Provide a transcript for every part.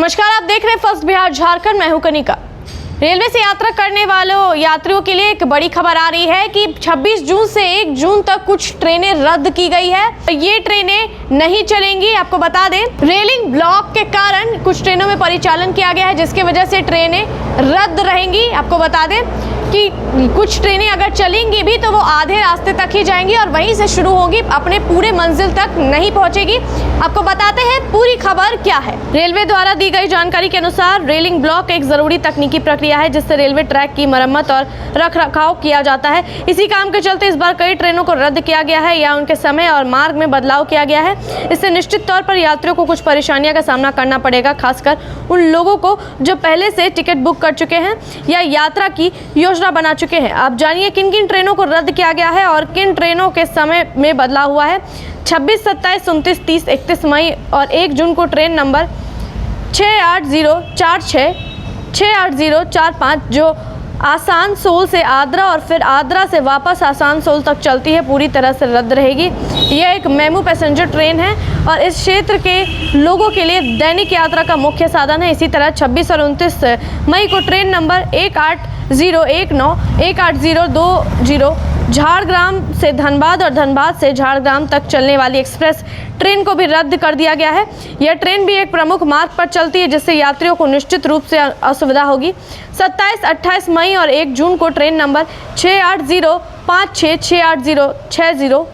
नमस्कार, आप देख रहे हैं फर्स्ट बिहार झारखंड। मैं हूं कनिका। रेलवे से यात्रा करने वालों यात्रियों के लिए एक बड़ी खबर आ रही है कि 26 जून से 1 जून तक कुछ ट्रेनें रद्द की गई है। ये ट्रेनें नहीं चलेंगी। आपको बता दें, रेलिंग ब्लॉक के कारण कुछ ट्रेनों में परिचालन किया गया है, जिसकी वजह से ट्रेनें रद्द रहेंगी। आपको बता दें कि कुछ ट्रेनें अगर चलेंगी भी तो वो आधे रास्ते तक ही जाएंगी और वहीं से शुरू होगी, अपने पूरे मंजिल तक नहीं पहुंचेगी। आपको बताते हैं पूरी खबर क्या है। रेलवे द्वारा दी गई जानकारी के अनुसार रेलिंग ब्लॉक एक जरूरी तकनीकी प्रक्रिया है जिससे रेलवे ट्रैक की मरम्मत और रखरखाव किया जाता है। इसी काम के चलते इस बार कई ट्रेनों को रद्द किया गया है या उनके समय और मार्ग में बदलाव किया गया है। इससे निश्चित तौर पर यात्रियों को कुछ परेशानियों का सामना करना पड़ेगा, खासकर उन लोगों को जो पहले से टिकट बुक कर चुके हैं या यात्रा की योजना बना चुके हैं। आप जानिए किन किन ट्रेनों को रद्द किया गया है और किन ट्रेनों के समय में बदलाव हुआ है। 26, 27, 29, 30, 31 मई और 1 जून को ट्रेन नंबर 68046, 68045 जो आसनसोल से आद्रा और फिर आद्रा से वापस आसनसोल तक चलती है, पूरी तरह से रद्द रहेगी। यह एक मेमू पैसेंजर ट्रेन है और इस क्षेत्र के लोगों के लिए दैनिक यात्रा का मुख्य साधन है। इसी तरह 26 और 29 मई को ट्रेन नंबर 18019, 18020 झारग्राम से धनबाद और धनबाद से झारग्राम तक चलने वाली एक्सप्रेस ट्रेन को भी रद्द कर दिया गया है। यह ट्रेन भी एक प्रमुख मार्ग पर चलती है जिससे यात्रियों को निश्चित रूप से असुविधा होगी। 27, 28 मई और 1 जून को ट्रेन नंबर 68056, 68060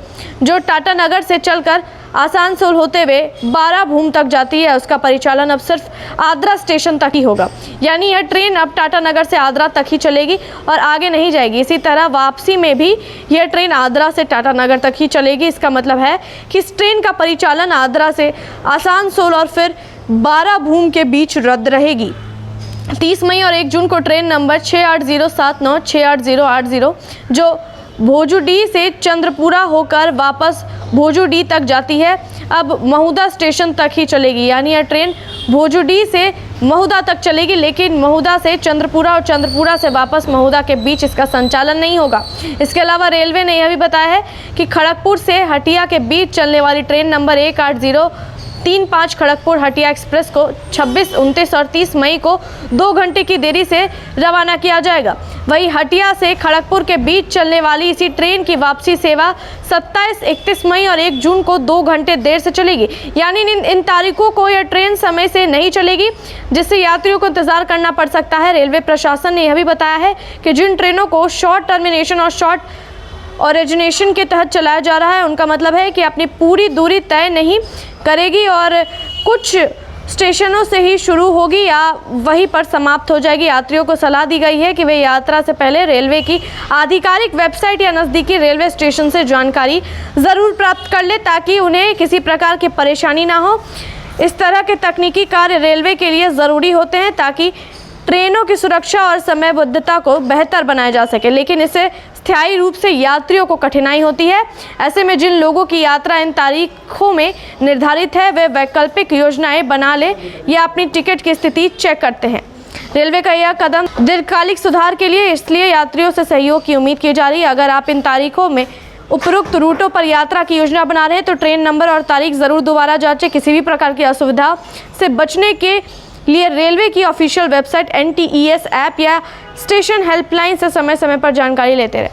जो टाटा नगर से चलकर आसनसोल होते हुए 12 भूम तक जाती है, उसका परिचालन अब सिर्फ आद्रा स्टेशन तक ही होगा। यानी यह ट्रेन अब टाटा नगर से आद्रा तक ही चलेगी और आगे नहीं जाएगी। इसी तरह वापसी में भी यह ट्रेन आद्रा से टाटा नगर तक ही चलेगी। इसका मतलब है कि इस ट्रेन का परिचालन आद्रा से आसनसोल और फिर 12 भूम के बीच रद्द रहेगी। 30 मई और 1 जून को ट्रेन नंबर 68079, 68080 जो भोजूडीह से चंद्रपुरा होकर वापस भोजूडीह तक जाती है, अब महुदा स्टेशन तक ही चलेगी। यानी यह ट्रेन भोजूडीह से महुदा तक चलेगी, लेकिन महुदा से चंद्रपुरा और चंद्रपुरा से वापस महुदा के बीच इसका संचालन नहीं होगा। इसके अलावा रेलवे ने यह भी बताया है कि खड़गपुर से हटिया के बीच चलने वाली train number 18035 Kharagpur Hatia express को 26, 29 और 30 मई को 2 घंटे की देरी से रवाना किया जाएगा। वहीं हटिया से खड़गपुर के बीच चलने वाली इसी ट्रेन की वापसी सेवा 27, 31 मई और 1 जून को 2 घंटे देर से चलेगी। यानी इन तारीखों को यह ट्रेन समय से नहीं चलेगी, जिससे यात्रियों को इंतजार करना पड़ सकता है। रेलवे प्रशासन ने यह भी बताया है कि जिन ट्रेनों को शॉर्ट टर्मिनेशन और शॉर्ट ओरिजिनेशन के तहत चलाया जा रहा है, उनका मतलब है कि अपनी पूरी दूरी तय नहीं करेगी और कुछ स्टेशनों से ही शुरू होगी या वहीं पर समाप्त हो जाएगी। यात्रियों को सलाह दी गई है कि वे यात्रा से पहले रेलवे की आधिकारिक वेबसाइट या नज़दीकी रेलवे स्टेशन से जानकारी ज़रूर प्राप्त कर ले ताकि उन्हें किसी प्रकार की परेशानी ना हो। इस तरह के तकनीकी कार्य रेलवे के लिए ज़रूरी होते हैं ताकि ट्रेनों की सुरक्षा और समयबद्धता को बेहतर बनाया जा सके, लेकिन इससे स्थायी रूप से यात्रियों को कठिनाई होती है। ऐसे में जिन लोगों की यात्रा इन तारीखों में निर्धारित है वे वैकल्पिक योजनाएं बना ले या अपनी टिकट की स्थिति चेक करते हैं। रेलवे का यह कदम दीर्घकालिक सुधार के लिए, इसलिए यात्रियों से सहयोग की उम्मीद की जा रही है। अगर आप इन तारीखों में उपरोक्त रूटों पर यात्रा की योजना बना रहे हैं तो ट्रेन नंबर और तारीख ज़रूर दोबारा जांचें। किसी भी प्रकार की असुविधा से बचने के लिए रेलवे की ऑफिशियल वेबसाइट, NTES ऐप या स्टेशन हेल्पलाइन से समय समय पर जानकारी लेते रहे।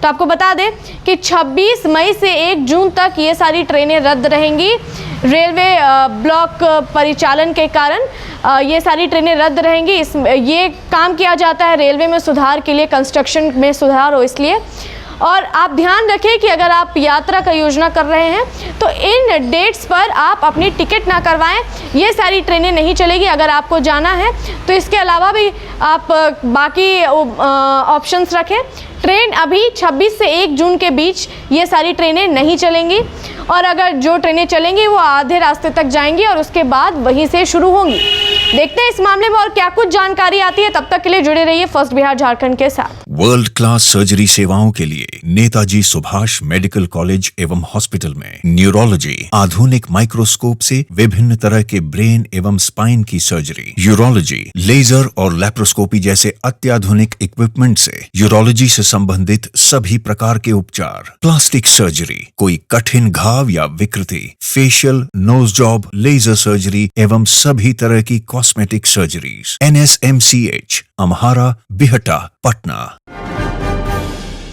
तो आपको बता दें कि 26 मई से 1 जून तक ये सारी ट्रेनें रद्द रहेंगी। रेलवे ब्लॉक परिचालन के कारण ये सारी ट्रेनें रद्द रहेंगी। ये काम किया जाता है रेलवे में सुधार के लिए, कंस्ट्रक्शन में सुधार हो इसलिए। और आप ध्यान रखें कि अगर आप यात्रा का योजना कर रहे हैं तो इन डेट्स पर आप अपनी टिकट ना करवाएं। ये सारी ट्रेनें नहीं चलेगी। अगर आपको जाना है तो इसके अलावा भी आप बाकी ऑप्शंस रखें। ट्रेन अभी 26 से 1 जून के बीच ये सारी ट्रेनें नहीं चलेंगी और अगर जो ट्रेनें चलेंगी वो आधे रास्ते तक जाएंगी और उसके बाद वहीं से शुरू होंगी। देखते हैं इस मामले में और क्या कुछ जानकारी आती है। तब तक के लिए जुड़े रहिए फर्स्ट बिहार झारखंड के साथ। वर्ल्ड क्लास सर्जरी सेवाओं के लिए नेताजी सुभाष मेडिकल कॉलेज एवं हॉस्पिटल में न्यूरोलॉजी, आधुनिक माइक्रोस्कोप से विभिन्न तरह के ब्रेन एवं स्पाइन की सर्जरी, यूरोलॉजी, लेजर और लैप्रोस्कोपी जैसे अत्याधुनिक इक्विपमेंट से यूरोलॉजी से संबंधित सभी प्रकार के उपचार, प्लास्टिक सर्जरी, कोई कठिन घाव या विकृति, facial, nose job, laser surgery एवं सभी तरह की cosmetic surgeries. NSMCH, Amhara, Bihta, Patna.